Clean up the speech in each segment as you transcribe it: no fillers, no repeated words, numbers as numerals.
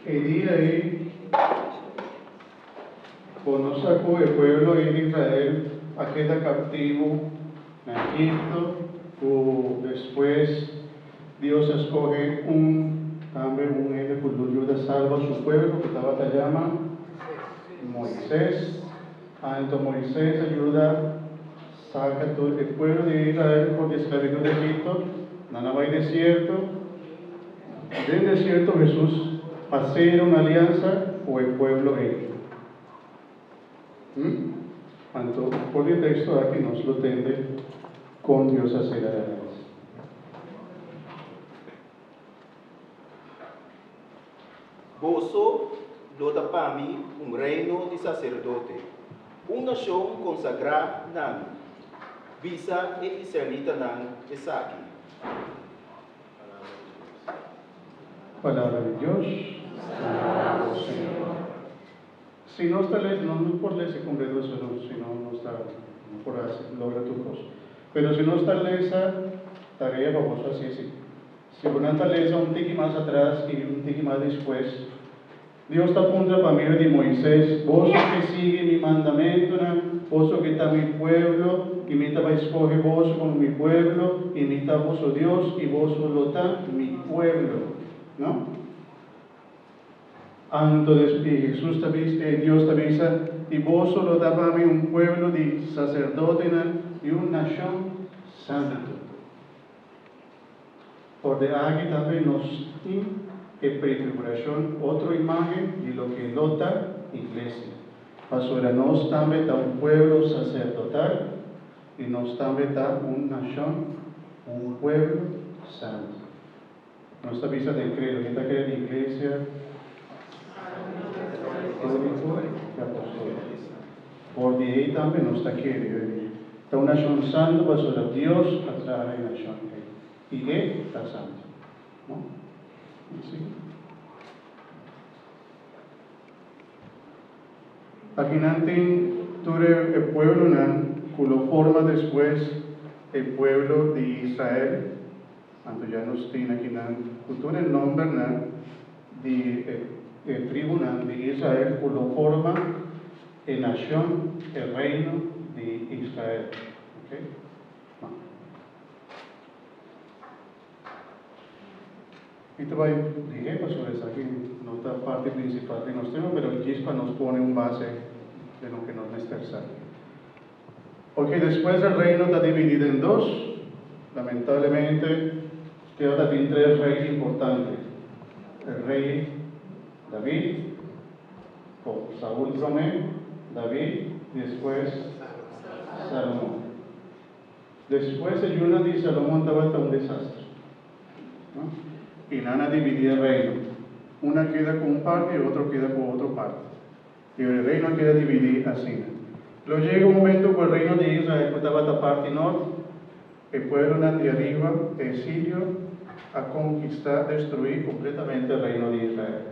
el día ahí, cuando sacó el pueblo de Israel a quedar captivo en Egipto, o después Dios escoge también un héroe que ayuda a salvar a su pueblo, que estaba se llama Moisés. Entonces Moisés ayuda, saca todo el pueblo de Israel por la esclavitud de Egipto, no hay desierto. Del desierto Jesús hace una alianza con el pueblo hebreo. Entonces, por el texto aquí nos lo tende con Dios hacer la alianza. Boso lota para mí un reino de sacerdote, una nación consagrada nan, visa e israelita nan esaki. Palabra de Dios. Alabado Señor. Si no está leyendo, no por leerse con dedos, si no está, no por hacer, logra tu cosa. Pero si no está leyendo, tarea vamos así, sí. Si por no leyendo un tiki más atrás y un tiki más después, Dios está apunta para mí de Moisés, vos que sigue mi mandamiento, vos que está mi pueblo, y me va a escoger vos como mi pueblo, y me está vos Dios, y vos lo está mi pueblo, ¿no? Entonces Jesús te dice, Dios te avisa, y vos lo da para mí un pueblo de sacerdotes y una nación santa. Por de aquí también nos en prefiguración otra imagen de lo que nota iglesia. Para nos también da un pueblo sacerdotal y nos también da una nación, un pueblo santo. Nos avisa del credo, ¿qué está creando la iglesia? Católico y apostólico. Por de ahí también nos está queriendo. Está una nación santa para Dios a través de la nación. Y Él está santo. ¿No? ¿Sí? Aquí nantin ture el pueblo que lo forma después el pueblo de Israel. Entonces ya nos tiene aquí ture el nombre de el tribu de Israel que lo forma en nación, el reino de Israel. ¿Okay? Y te voy a decir sobre eso aquí, no es la parte principal de nuestro tema, pero el Gispa nos pone un base de lo que nos necesita. Porque después el reino está dividido en dos, lamentablemente, queda en tres reyes importantes. El rey David, o Saúl primero, David, y después Salomón. Después el ayuno de Salomón estaba hasta un desastre, ¿no? Y nada dividía el reino. Una queda con un parte y otro queda con otra parte. Y el reino queda dividido así. Luego llega un momento que el reino de Israel estaba en la parte norte, el pueblo de arriba, el sirio, a conquistar, destruir completamente el reino de Israel.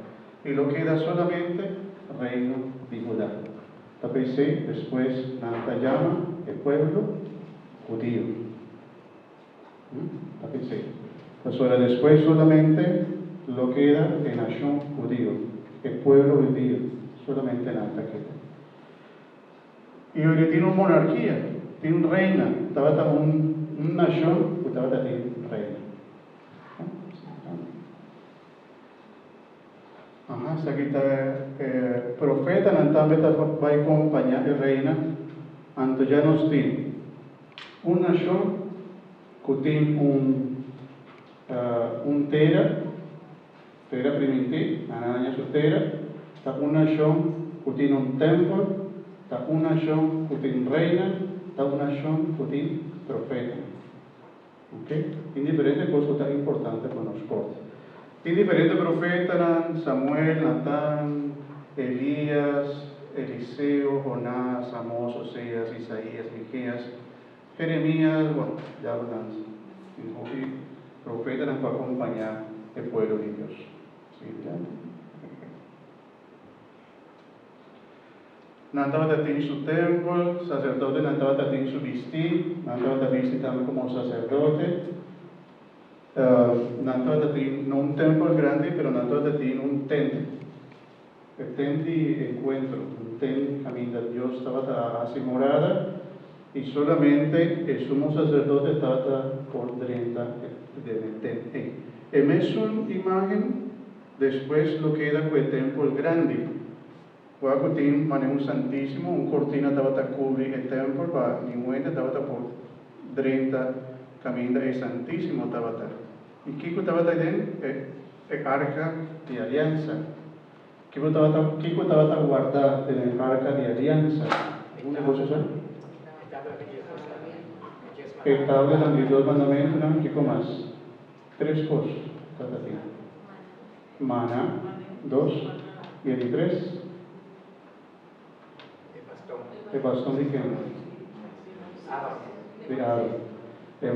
Y lo queda solamente el reino de Judá. Después Nanta llama el pueblo judío. Pues ahora después solamente lo queda el nación judío, el pueblo judío, solamente Nanta queda. Y hoy tiene una monarquía, tiene un reina, estaba una nación, que estaba también reina. Hasta aquí está profeta, también va a acompañar el reina, entonces ya nos tiene una nación que tiene un tera primitiva, su tera, está una nación que tiene un templo, está una nación que tiene reina, está una nación que tiene profeta. ¿Okay? En diferentes cosas tan importantes para nosotros. En diferentes profetas, Samuel, Natán, Elías, Eliseo, Jonás, Amós, Oseas, Isaías, Miqueas, Jeremías, bueno, ya hablan. Profetas para acompañar el pueblo de Dios. ¿Sí? Nantaba tiene su templo, sacerdote Nantaba tiene su vestir, Nantaba vestir también como sacerdote. Nantaba tiene no un templo grande, pero Nantaba tiene un templo. el ten de encuentro, un ten camino Dios estaba así morada y solamente el sumo sacerdote estaba por 30 del ten. En esa imagen, después lo queda con el templo grande. Cuando tiene un santísimo, un cortina estaba a cubrir el templo, para ninguna estaba por 30 camino el santísimo estaba. ¿Y qué estaba dentro? El arca de alianza. ¿Qué estaba guardado en el arca de alianza? ¿Alguna cosa? El tabla de los 2 mandamientos, ¿no? ¿Qué más? 3 cosas. Maná, 2, y el 3. El bastón de quién? De Aarón. El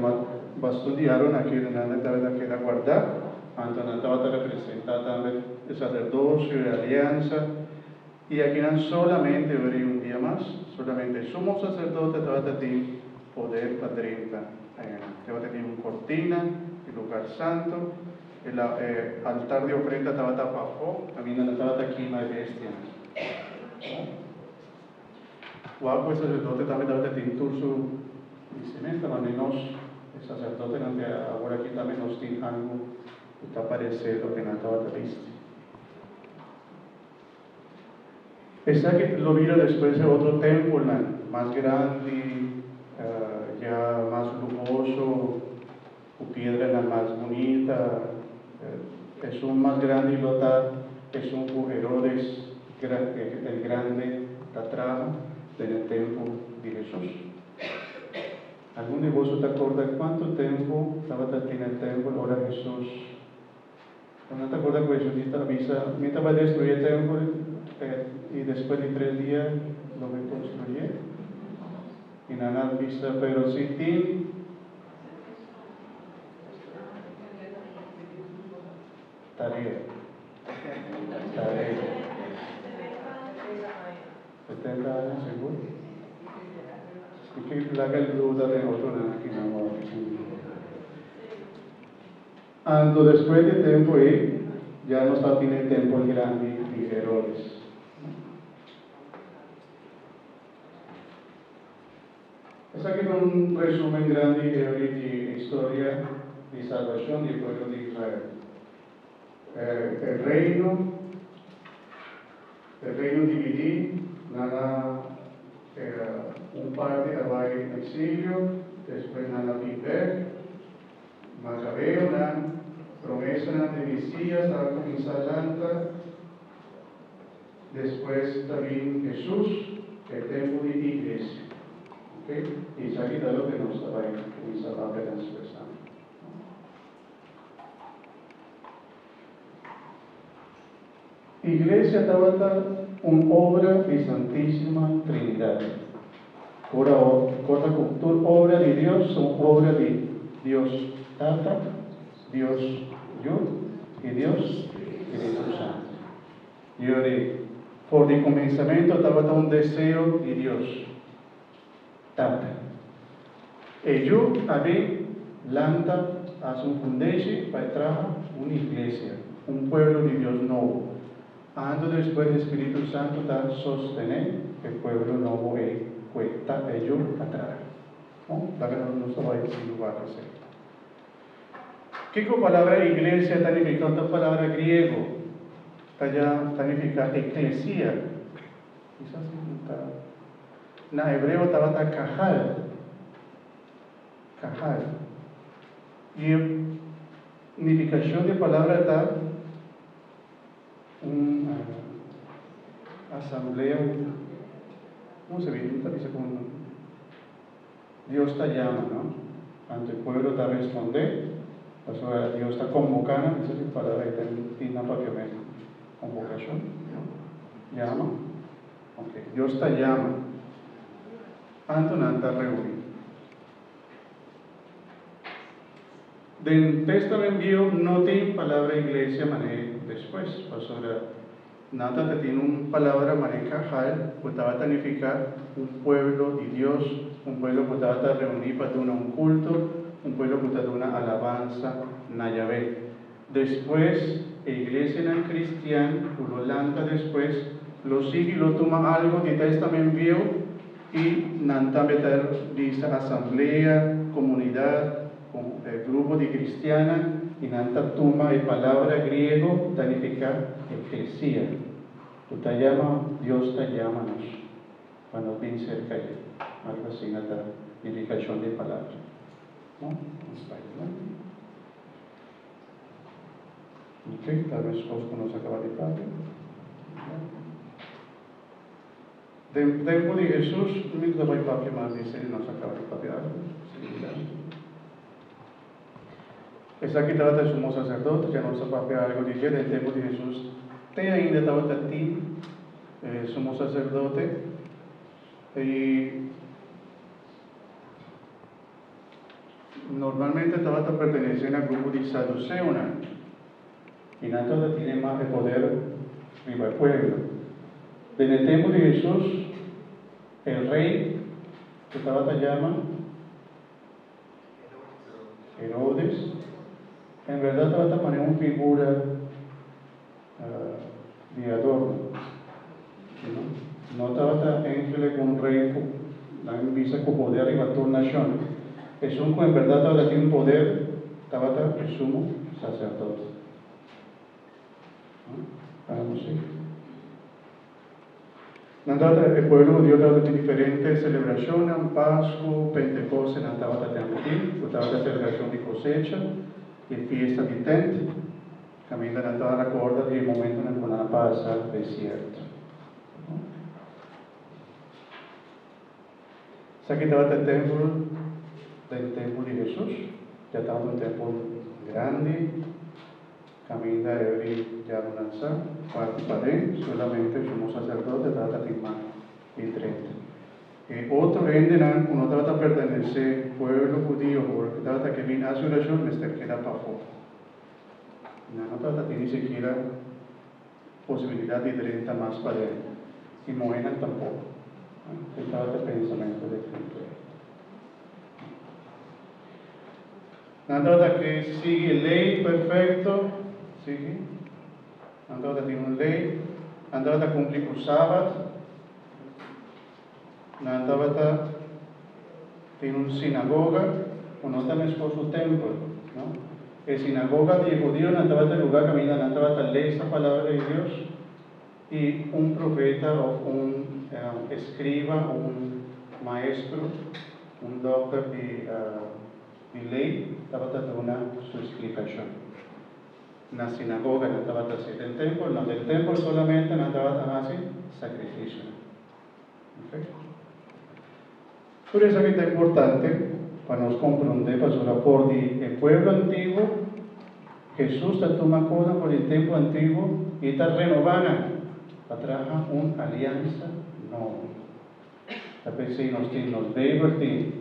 bastón de Aarón aquí en la queda guardado. Entonces estaba representada también el sacerdocio y la alianza. Y aquí no solamente vería un día más, solamente el sumo sacerdote estaba teniendo poder para 30 años. Estaba teniendo una cortina, el lugar santo, el altar de ofrenda estaba tapado, también estaba aquí en la bestia. O el sacerdote también estaba teniendo su discernimiento, menos el sacerdote ahora aquí también nos tiene algo que está pareciendo que no estaba triste. Esa que lo mira después de otro templo, más grande, ya más lujoso, con piedra más bonita, es un más grande y lota, es un Herodes el grande, la trama del templo de Jesús. ¿Algún de vosotros te acuerda cuánto tiempo estaba en el templo ahora Jesús? ¿No te acuerdas que Jesús avisa, mientras va a destruir el templo y después de 3 días lo reconstruye? Y nada avisa, pero si ti tarea. 70 años seguro. Y que la duda de otro aquí no. Ando después de tiempo ya no está en el templo grande de Herodes. Es aquí un resumen grande de historia de salvación del pueblo de Israel. El reino dividido, nada, un parte estaba en exilio, después nada viver, Macabeo, promesa de Mesías, la comenzada, después también Jesús, el templo de iglesia. ¿Okay? Y ya quita lo que no estaba ahí, en esa parte de la expresión. Iglesia estaba una obra de Santísima Trinidad. Obra de Dios son obra de Dios Tata, Dios Yo y Dios Espíritu Santo. Por el comenzamiento estaba un deseo de Dios Tata. Y yo había lanta a su fundación para trabajar una iglesia, un pueblo de Dios nuevo. Ando después del Espíritu Santo está sostener el pueblo nuevo que está ello atrás. La que no estaba en ese lugar. ¿Qué palabra iglesia significa? Otra palabra griego. Significa eclesia. En hebreo estaba cajal. Cajal. Y la significación de palabra está una asamblea, ¿cómo se ve? Dios te llama, ¿no? Ante el pueblo te responde, Dios está convocando, esa es la palabra que tiene propiamente, convocación, ¿no? Llama, okay. Dios te llama, ante una reunión. Del texto envío no tiene palabra iglesia maneja después, nada te tiene una palabra maneja pues te va a significar un pueblo de Dios, un pueblo que te va a reunir para tener un culto, un pueblo que te da una alabanza na Yahvé. Después iglesia en cristiana, lo lanza después, lo sigue, lo toma algo de testamento viejo y nanta meter dice asamblea, comunidad, grupo de cristiana y nanta toma la palabra griego, significa eclesia. Tú te llama, Dios te llama cuando bien cerca de algo así, la indicación de palabra. ¿No? Ok, tal vez Oscar nos acaba de padre. Del tiempo de Jesús, no me voy papi más dice, nos acaba de papiar. Esta aquí trata de sumo sacerdote, ya nos papia algo de del tiempo de Jesús. Te ainda estaba a ti, sumo sacerdote, y normalmente estaba perteneciendo al grupo de Saduceo, y nada tiene más de poder viva el pueblo. En el tiempo de Jesús, el rey que estaba se llama Herodes, en verdad estaba manera una figura de adorno. No estaba ángel con un rey, la visa con poder y va a tu nación. Jesús en verdad estaba tiene un poder, estaba el sumo sacerdote. Vamos a ver. El pueblo judío tiene diferentes celebraciones, Pascua, Pentecostés, estaba la celebración de cosecha y fiesta de Tent. También estaba la corda del momento en el que pasa al desierto. Aquí estaba el templo de Jesús, ya estaba un templo grande, camina ya no lanza, parte para él, solamente el sumo sacerdote estaba en 30. Otro ende, uno trata de pertenecer al pueblo judío, porque trata que viene a su oración, me queda para afuera. No trata de ni siquiera posibilidad de 30 más para él, y Moena tampoco. Estaba el pensamiento de Cristo. Nada que sigue ley perfecto, sigue. Nada tiene una ley, nada cumplir el sábado, nada tiene una sinagoga, o no también por su templo, ¿no? La sinagoga de judíos nada el lugar camina, nada ley esa palabra de Dios, y un profeta o un escriba o un maestro, un doctor de ley, estaba dando su explicación. En la sinagoga no estaba haciendo el templo, no del templo solamente no estaba haciendo sacrificio. ¿Okay? Por eso es importante para nos comprender, para su rapport el pueblo antiguo, Jesús está tomando cosa por el tiempo antiguo y está renovando, para trabajar una alianza nueva. También si nos debe el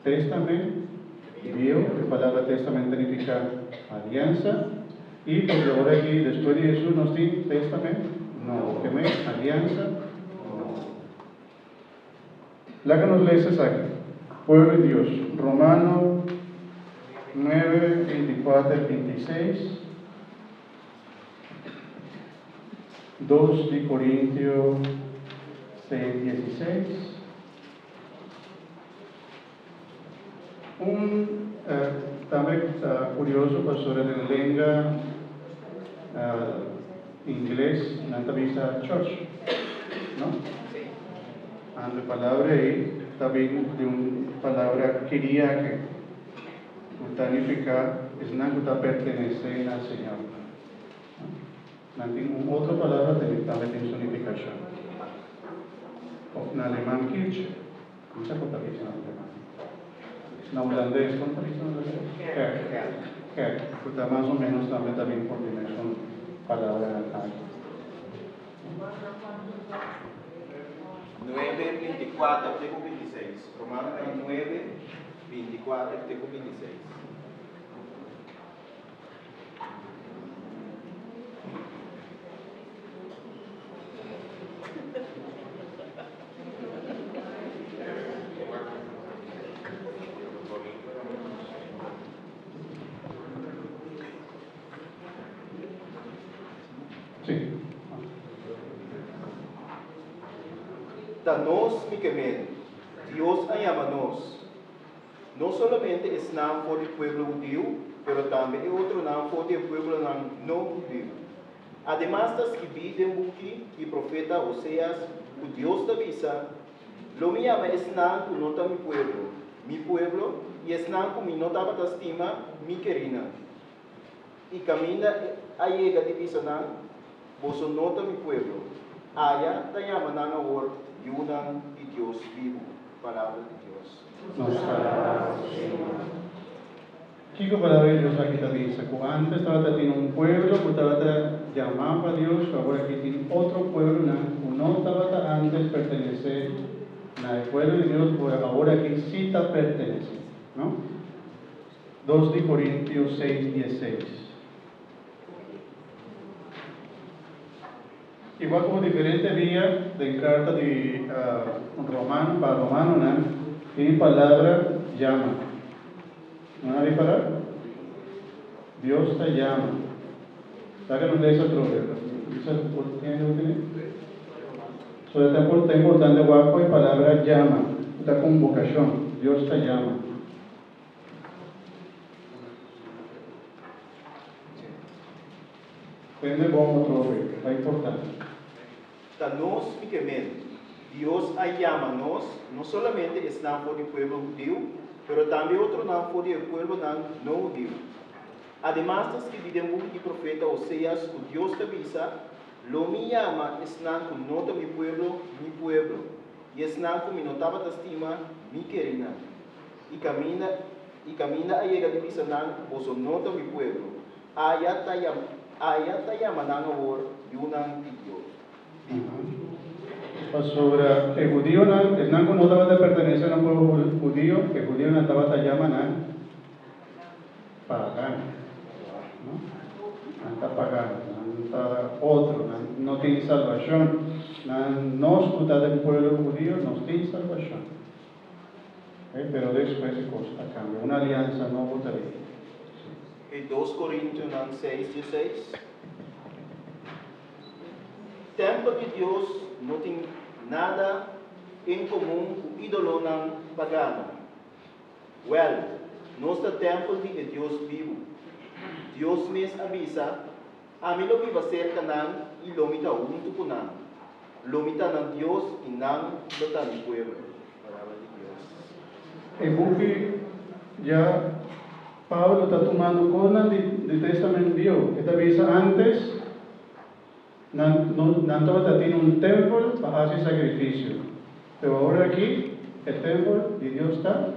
testamento, Dios, la palabra testamento significa alianza, y porque ahora aquí, después de Jesús, nos dice testamento, no, que me alianza, no. La que nos lees aquí, pueblo de Dios, Romano 9, 24, 26, 2 de Corintios 6, 16. También curioso, pastor, en la lengua inglés, en la vista church, ¿no? La palabra ahí, también de una palabra quería que significa, es una que pertenece al Señor. ¿No? Otra palabra también tiene significación. En alemán, Kirche, no sé cómo dice en alemán. En holandés, ¿cómo dice en holandés? Kerk. Está más o menos también por dimensión palabra acá. 9, 24, artículo 26. Romanos 9, 24, artículo 26. Danos mi quemen, Dios llama-nos. No solamente es naam por el pueblo judío, pero también es otro naam por el pueblo no judío. Además, está escrito en Buki y profeta Oseas, que Dios te avisa, lo me llama es naam que nota mi pueblo, y es naam que mi nota estima, mi querida. Y camina a llega divisa naam, vos nota mi pueblo. Allá te llama naam ahora, Yunan y Dios vivo, palabra de Dios. Nos alabamos, Señor. Kiko palabra de Dios aquí también dice, que antes estaba teniendo un pueblo que estaba llamando a Dios, ahora aquí tiene otro pueblo, que no estaba antes pertenecer al pueblo de Dios, pero ahora aquí sí está perteneciendo, ¿no? 2 de Corintios 6, 16. Igual como diferentes vías de carta de romano, para romano, ¿no? Tiene palabra llama. ¿No hay palabra? Dios te llama. ¿Sabes que no lees otro verbo? ¿Tiene lo que tiene? Sobre todo está importante guapo y palabra llama. Esta convocación. Dios te llama. Prende bom otro verbo. Está importante. Danos mi quemen, Dios llama-nos, no solamente es naam por el pueblo judío, pero también otro naam por el pueblo no judío. Además, está escrito en el profeta Oseas, que Dios te avisa, lo me llama es naam que nota mi pueblo, y es naam que mi notaba te estima, mi querida. Y camina a llegar a divisa naam, vos nota mi pueblo. Allá te llama naam ahora, Yunan y Dios. Sobre el judío, el nanco no estaba de pertenecer a un pueblo judío, el judío no estaba de llamar pagano, ¿no? Está pagano, está otro, no tiene salvación, no escucha del pueblo judío, no tiene salvación. Pero después de cosa cambia, una alianza no votaría. En 2 Corintios 6, 16. Templo de Dios no tiene nada en común con ídolo pagano. Nuestro templo de Dios vivo. Dios me avisa, a mí lo viva cerca y lo mita junto con nan. Lo mita nan Dios y nan lo está mi pueblo. Palabra de Dios. En Buki ya Pablo está tomando cosas del testamento de Dios. Esta vez antes no tiene un templo para hacer sacrificio. Pero ahora aquí, el templo de Dios está.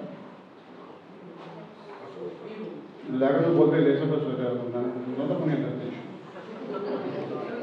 Le hago un poco de eso, pero no está poniendo atención.